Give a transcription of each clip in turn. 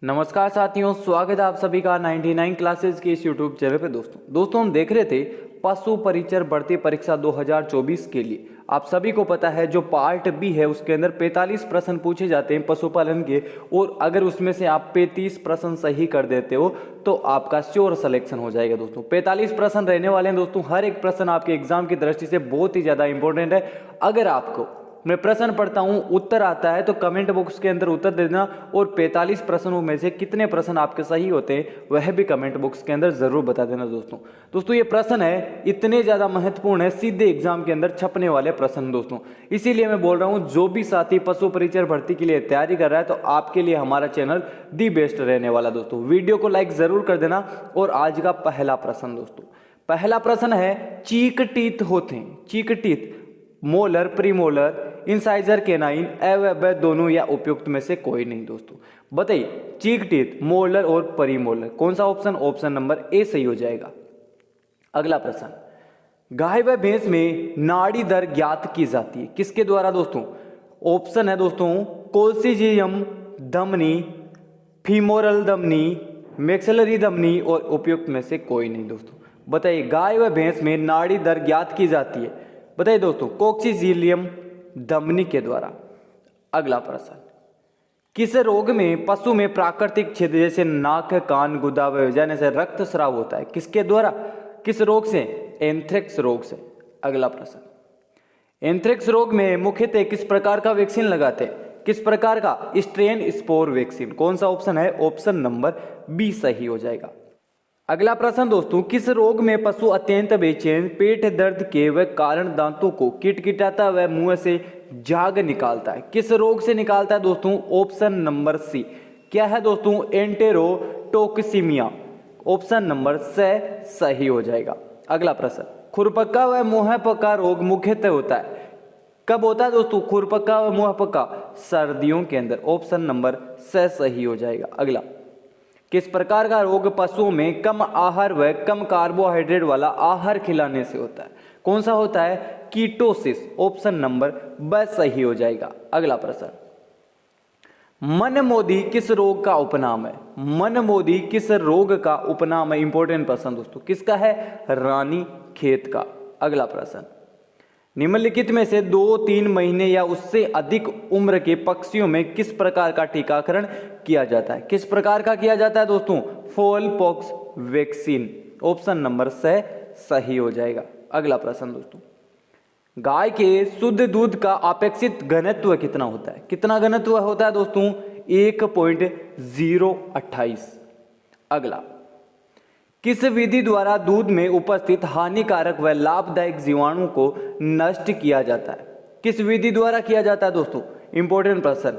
नमस्कार साथियों, स्वागत है आप सभी का 99 क्लासेस के इस यूट्यूब चैनल पे। दोस्तों हम देख रहे थे पशु परिचर भर्ती परीक्षा 2024 के लिए। आप सभी को पता है जो पार्ट बी है उसके अंदर 45 प्रश्न पूछे जाते हैं पशुपालन के, और अगर उसमें से आप 35 प्रश्न सही कर देते हो तो आपका श्योर सिलेक्शन हो जाएगा। दोस्तों 45 प्रश्न रहने वाले हैं। दोस्तों हर एक प्रश्न आपके एग्जाम की दृष्टि से बहुत ही ज़्यादा इंपॉर्टेंट है। अगर आपको मैं प्रश्न पढ़ता हूं, उत्तर आता है तो कमेंट बॉक्स के अंदर उत्तर दे देना, और 45 प्रश्नों में से कितने प्रश्न आपके सही होते हैं वह भी कमेंट बॉक्स के अंदर जरूर बता देना। दोस्तों ये प्रश्न है इतने ज़्यादा महत्वपूर्ण है, सीधे एग्जाम के अंदर छपने वाले प्रश्न। दोस्तों इसीलिए मैं बोल रहा हूं, जो भी साथी पशु परिचर भर्ती के लिए तैयारी कर रहा है तो आपके लिए हमारा चैनल दी बेस्ट रहने वाला। दोस्तों वीडियो को लाइक जरूर कर देना। और आज का पहला प्रश्न, दोस्तों पहला प्रश्न है, चीक टीथ होते हैं, cheek teeth molar, premolar, incisor, canine, अवयव दोनों या उपयुक्त में से कोई नहीं। दोस्तों बताइए, चीक टीथ, मोलर और प्रीमोलर, कौन सा ऑप्शन? ऑप्शन नंबर ए सही हो जाएगा। अगला प्रश्न, गाय व भैंस में नाड़ी दर ज्ञात की जाती है किसके द्वारा? दोस्तों ऑप्शन है दोस्तों, कोल्सिजियम धमनी, फीमोरल धमनी, मैक्सिलरी धमनी, और उपयुक्त में से कोई नहीं। दोस्तों बताइए, गाय व भैंस में नाड़ी दर ज्ञात की जाती है, बताइए दोस्तों, कोक्सीजिलियम धमनी के द्वारा। अगला प्रश्न, किस रोग में पशु में प्राकृतिक छिद्र जैसे नाक, कान, गुदा व जाने से रक्त स्राव होता है? किसके द्वारा, किस रोग से? एंथ्रेक्स रोग से। अगला प्रश्न, एंथ्रेक्स रोग में मुख्यतः किस प्रकार का वैक्सीन लगाते हैं? किस प्रकार का? Strain spore vaccine. कौन सा ऑप्शन है? ऑप्शन नंबर बी सही हो जाएगा। अगला प्रश्न दोस्तों, किस रोग में पशु अत्यंत बेचैन, पेट दर्द के व कारण दांतों को किटकिटाता व मुंह से झाग निकालता है? किस रोग से निकालता है? दोस्तों ऑप्शन नंबर सी क्या है? दोस्तों एंटेरोटोक्सीमिया। ऑप्शन नंबर से सही हो जाएगा। अगला प्रश्न, खुरपक्का व मुंहपका रोग मुख्यतः होता है, कब होता है? दोस्तों खुरपक्का व मुंहपका सर्दियों के अंदर। ऑप्शन नंबर से सही हो जाएगा। अगला, किस प्रकार का रोग पशुओं में कम आहार व कम कार्बोहाइड्रेट वाला आहार खिलाने से होता है? कौन सा होता है? कीटोसिस। ऑप्शन नंबर ब सही हो जाएगा। अगला प्रश्न, मनमोदी किस रोग का उपनाम है? मनमोदी किस रोग का उपनाम है? इंपॉर्टेंट प्रश्न दोस्तों, किसका है? रानी खेत का। अगला प्रश्न, निम्नलिखित में से 2-3 महीने या उससे अधिक उम्र के पक्षियों में किस प्रकार का टीकाकरण किया जाता है? किस प्रकार का किया जाता है? दोस्तों fall pox vaccine. Option number से सही हो जाएगा। अगला प्रश्न दोस्तों, गाय के शुद्ध दूध का अपेक्षित घनत्व कितना होता है? कितना घनत्व होता है? दोस्तों 1.028। अगला, किस विधि द्वारा दूध में उपस्थित हानिकारक व लाभदायक जीवाणु को नष्ट किया जाता है? किस विधि द्वारा किया जाता है? दोस्तों इंपॉर्टेंट प्रश्न,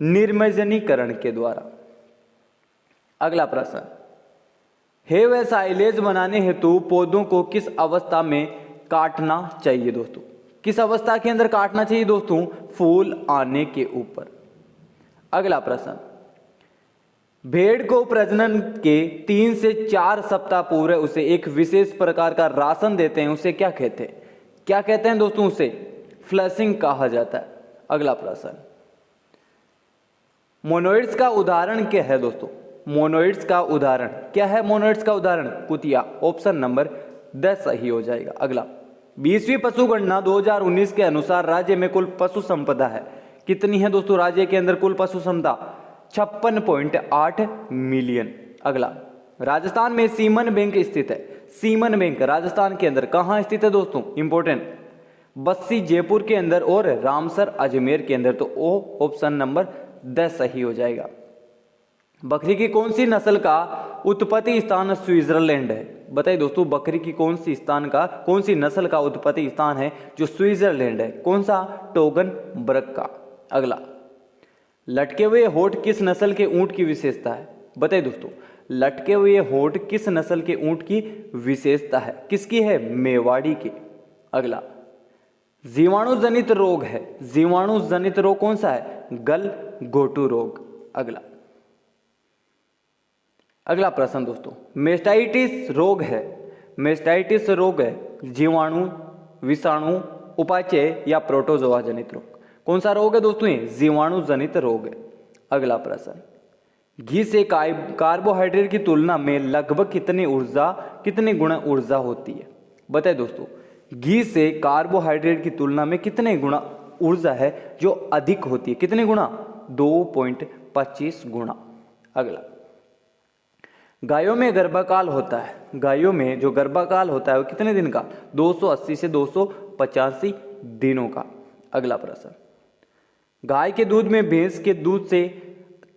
निर्मजनीकरण के द्वारा। अगला प्रश्न, हे व साइलेज बनाने हेतु पौधों को किस अवस्था में काटना चाहिए? दोस्तों किस अवस्था के अंदर काटना चाहिए? दोस्तों फूल आने के ऊपर। अगला प्रश्न, भेड़ को प्रजनन के 3 से 4 सप्ताह पूर्व उसे एक विशेष प्रकार का राशन देते हैं, उसे क्या कहते हैं? क्या कहते हैं दोस्तों? उसे फ्लशिंग कहा जाता है। अगला प्रश्न, मोनोइड्स का उदाहरण क्या है? दोस्तों मोनोइड्स का उदाहरण क्या है? मोनोइड्स का उदाहरण कुतिया। ऑप्शन नंबर 10 सही हो जाएगा। अगला, 20वीं पशु गणना 2019 के अनुसार राज्य में कुल पशु संपदा है कितनी है? दोस्तों राज्य के अंदर कुल पशु संपदा 56.8 मिलियन। अगला, राजस्थान में सीमन बैंक स्थित है। सीमन बैंक राजस्थान के अंदर कहां स्थित है? दोस्तों इंपॉर्टेंट, बस्सी जयपुर के अंदर और रामसर अजमेर के अंदर। तो ओ ऑप्शन नंबर 10 सही हो जाएगा। बकरी की कौन सी नस्ल का उत्पत्ति स्थान स्विट्जरलैंड है? बताइए दोस्तों, बकरी की कौन सी नस्ल का उत्पत्ति स्थान है जो स्विट्जरलैंड है? कौन सा? टोगन बर्ग का। अगला, लटके हुए होठ किस नस्ल के ऊंट की विशेषता है? बताइए दोस्तों, लटके हुए होठ किस नस्ल के ऊंट की विशेषता है? किसकी है? मेवाड़ी की। अगला, जीवाणु जनित रोग है। जीवाणु जनित रोग कौन सा है? गल घोटू रोग। अगला प्रश्न दोस्तों, मेस्टाइटिस रोग है। मेस्टाइटिस रोग है जीवाणु, विषाणु, उपाचय या प्रोटोजोआ जनित रोग। कौन सा रोग है दोस्तों? ये जीवाणु जनित रोग है। अगला प्रश्न, घी से कार्बोहाइड्रेट की तुलना में लगभग कितने गुना ऊर्जा होती है? बताइए दोस्तों, घी से कार्बोहाइड्रेट की तुलना में कितने गुना ऊर्जा है जो अधिक होती है? कितने गुना? 2.25 गुना। अगला, गायों में गर्भकाल होता है, गायों में जो गर्भकाल होता है वो कितने दिन का? 280 से 285 दिनों का। अगला प्रश्न, गाय के दूध में भैंस के दूध से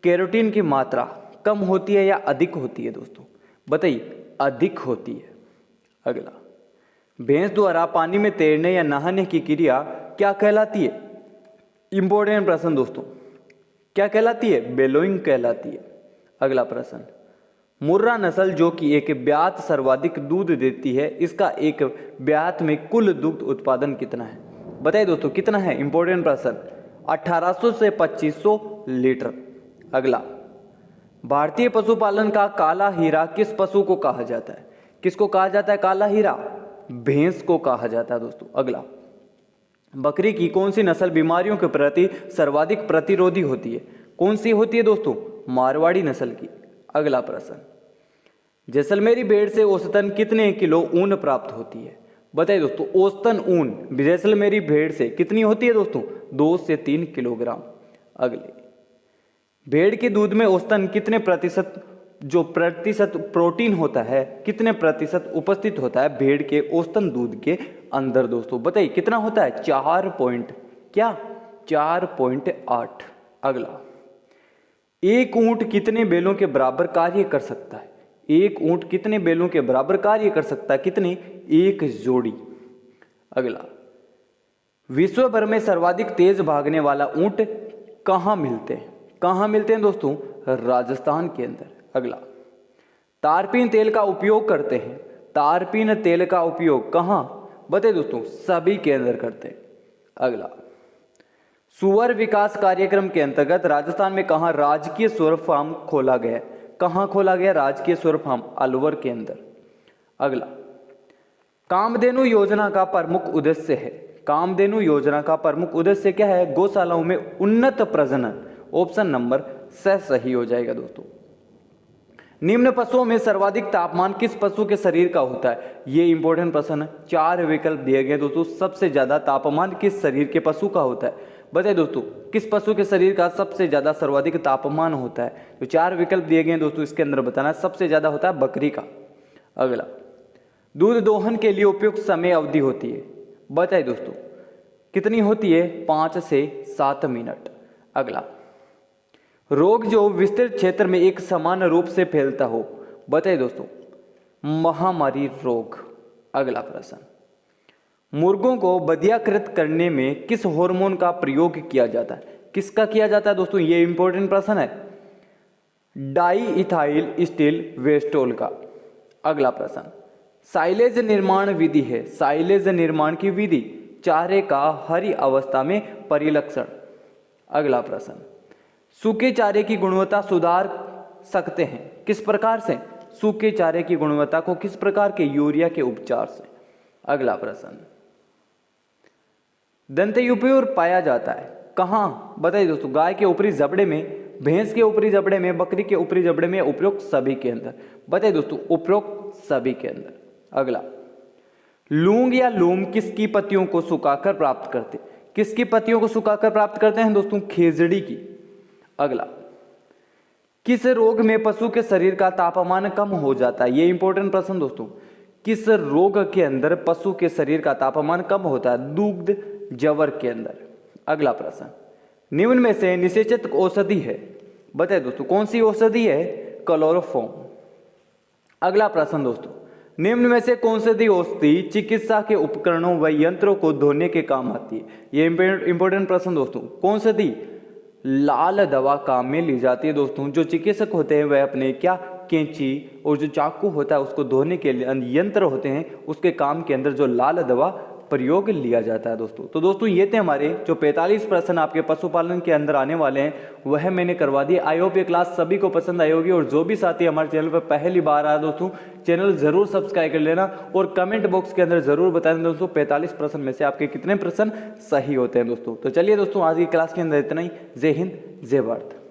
कैरोटीन की मात्रा कम होती है या अधिक होती है? दोस्तों बताइए, अधिक होती है। अगला, भैंस द्वारा पानी में तैरने या नहाने की क्रिया क्या कहलाती है? इंपॉर्टेंट प्रश्न दोस्तों, क्या कहलाती है? बेलोइंग कहलाती है। अगला प्रश्न, मुर्रा नस्ल जो कि एक ब्यात सर्वाधिक दूध देती है, इसका एक ब्यात में कुल दुग्ध उत्पादन कितना है? बताइए दोस्तों, कितना है? इंपॉर्टेंट प्रश्न, 1800 से 2500 लीटर। अगला, भारतीय पशुपालन का काला हीरा किस पशु को कहा जाता है? किसको कहा जाता है काला हीरा? भैंस को कहा जाता है दोस्तों। अगला, बकरी की कौन सी नस्ल बीमारियों के प्रति सर्वाधिक प्रतिरोधी होती है? कौन सी होती है दोस्तों? मारवाड़ी नस्ल की। अगला प्रश्न, जैसलमेरी भेड़ से औसतन कितने किलो ऊन प्राप्त होती है? बताइए दोस्तों, औसतन ऊन जैसलमेरी भेड़ से कितनी होती है दोस्तों? 2 से 3 किलोग्राम। अगले, भेड़ के दूध में औसतन कितने प्रतिशत प्रोटीन होता है? कितने प्रतिशत उपस्थित होता है भेड़ के औसतन दूध के अंदर? दोस्तों बताइए, कितना होता है? 4.8। अगला, एक ऊंट कितने बैलों के बराबर कार्य कर सकता है? एक ऊंट कितने बैलों के बराबर कार्य कर सकता है? कितने? 1 जोड़ी। अगला, विश्व भर में सर्वाधिक तेज भागने वाला ऊंट कहाँ मिलते हैं? कहाँ मिलते हैं दोस्तों? राजस्थान के अंदर। अगला, तारपीन तेल का उपयोग करते हैं, तारपीन तेल का उपयोग कहाँ? बताइए दोस्तों, सभी के अंदर करते हैं। अगला, सुअर विकास कार्यक्रम के अंतर्गत राजस्थान में कहाँ राजकीय सुअर फार्म खोला गया? कहाँ खोला गया राजकीय सुअर फार्म? अलवर के अंदर। अगला, कामधेनु योजना का प्रमुख उद्देश्य है, कामधेनु योजना का प्रमुख उद्देश्य क्या है? गौशालाओं में उन्नत प्रजनन। ऑप्शन नंबर सही हो जाएगा दोस्तों। निम्न पशुओं में सर्वाधिक तापमान किस पशु के शरीर का होता है? ये इंपॉर्टेंट प्रश्न है, 4 विकल्प दिए गए दोस्तों। सबसे ज्यादा तापमान किस शरीर के पशु का होता है? बताइए दोस्तों, किस पशु के शरीर का सबसे ज्यादा सर्वाधिक तापमान होता है? तो 4 विकल्प दिए गए दोस्तों, इसके अंदर बताना है। सबसे ज्यादा होता है बकरी का। अगला, दूध दोहन के लिए उपयुक्त समय अवधि होती है? बताइए दोस्तों, कितनी होती है? 5 से 7 मिनट। अगला, रोग जो विस्तृत क्षेत्र में एक समान रूप से फैलता हो? बताइए दोस्तों, महामारी रोग। अगला प्रश्न, मुर्गों को बधियाकृत करने में किस हार्मोन का प्रयोग किया जाता है? किसका किया जाता है दोस्तों? ये इंपॉर्टेंट प्रश्न है, डाई इथाइल स्टील वेस्टोल का। अगला प्रश्न, साइलेज निर्माण विधि है, साइलेज निर्माण की विधि, चारे का हरी अवस्था में परिलक्षण। अगला प्रश्न, सूखे चारे की गुणवत्ता सुधार सकते हैं किस प्रकार से? सूखे चारे की गुणवत्ता को किस प्रकार के? यूरिया के उपचार से। अगला प्रश्न, दंतयुपयोर पाया जाता है कहाँ? बताइए दोस्तों, गाय के ऊपरी जबड़े में, भैंस के ऊपरी जबड़े में, बकरी के ऊपरी जबड़े में, उपरोक्त सभी के अंदर। बताइए दोस्तों, उपरोक्त सभी के अंदर। अगला, लूंग या लूम किसकी पत्तियों को सुखाकर प्राप्त करते? किसकी पत्तियों को सुखाकर प्राप्त करते हैं दोस्तों? खेजड़ी की। अगला, किस रोग में पशु के शरीर का तापमान कम हो जाता है? ये इंपॉर्टेंट प्रश्न दोस्तों, किस रोग के अंदर पशु के शरीर का तापमान कम होता है? दुग्ध जवर के अंदर। अगला प्रश्न, निम्न में से निषेचित औषधि है? बताइए दोस्तों, कौन सी औषधि है? क्लोरोफॉर्म। अगला प्रश्न दोस्तों, निम्न में से कौन सी औषधि चिकित्सा के उपकरणों व यंत्रों को धोने के काम आती है? ये इंपॉर्टेंट प्रश्न दोस्तों, कौन सी? लाल दवा काम में ली जाती है दोस्तों। जो चिकित्सक होते हैं वह अपने क्या, कैंची और जो चाकू होता है उसको धोने के लिए यंत्र होते हैं, उसके काम के अंदर जो लाल दवा प्रयोग लिया जाता है दोस्तों। तो दोस्तों ये थे हमारे जो 45 प्रश्न आपके पशुपालन के अंदर आने वाले हैं, वह मैंने करवा दिए। आई होप ये क्लास सभी को पसंद आई होगी, और जो भी साथी हमारे चैनल पर पहली बार आया दोस्तों, चैनल जरूर सब्सक्राइब कर लेना, और कमेंट बॉक्स के अंदर जरूर बताएं दोस्तों 45 प्रश्न में से आपके कितने प्रश्न सही होते हैं दोस्तों। तो चलिए दोस्तों, आज की क्लास के अंदर इतना ही। जय हिंद, जय भारत।